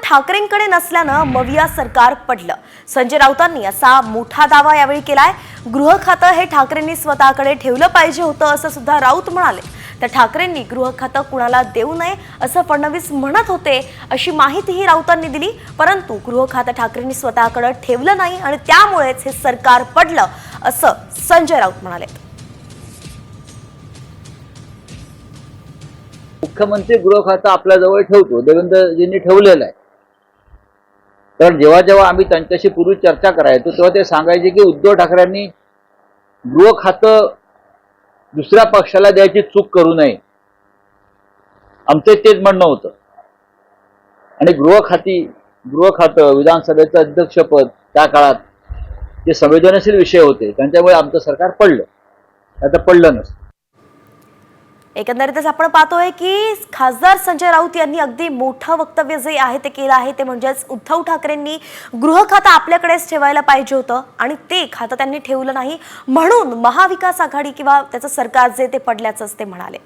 ठाकरेंकडे नसल्यानं मविया सरकार पडलं। संजय राऊतांनी असा मोठा दावा यावेळी केलाय। गृह खातं हे ठाकरेंनी स्वतःकडे ठेवलं पाहिजे होतं असं सुद्धा राऊत म्हणाले। तर ठाकरेंनी गृह खातं कुणाला देऊ नये असं फडणवीस म्हणत होते अशी माहितीही राऊतांनी दिली, परंतु गृह खातं ठाकरेंनी स्वतःकडे ठेवलं नाही आणि त्यामुळेच हे सरकार पडलं असं संजय राऊत म्हणाले। मुख्यमंत्री गृह खातं आपल्याजवळ ठेवतो, देवेंद्रजींनी ठेवलेलं आहे। कारण जेव्हा जेव्हा आम्ही त्यांच्याशी पूर्वी चर्चा करायचो तेव्हा ते सांगायचे की उद्धव ठाकरेंनी गृह खातं दुसऱ्या पक्षाला द्यायची चूक करू नये, आमचं तेच म्हणणं होतं। आणि गृह खातं विधानसभेचं अध्यक्षपद त्या काळात जे संवेदनशील विषय होते त्यांच्यामुळे आमचं सरकार पडलं, आता पडलं नसतं। एकंदरीतच आपण पाहतोय की खासदार संजय राऊत यांनी अगदी मोठं वक्तव्य जे आहे ते केलं आहे, ते म्हणजेच उद्धव ठाकरेंनी गृह खातं आपल्याकडेच ठेवायला पाहिजे होतं आणि ते खातं त्यांनी ठेवलं नाही, म्हणून महाविकास आघाडी किंवा त्याचं सरकार जे ते पडल्याचंच ते म्हणाले।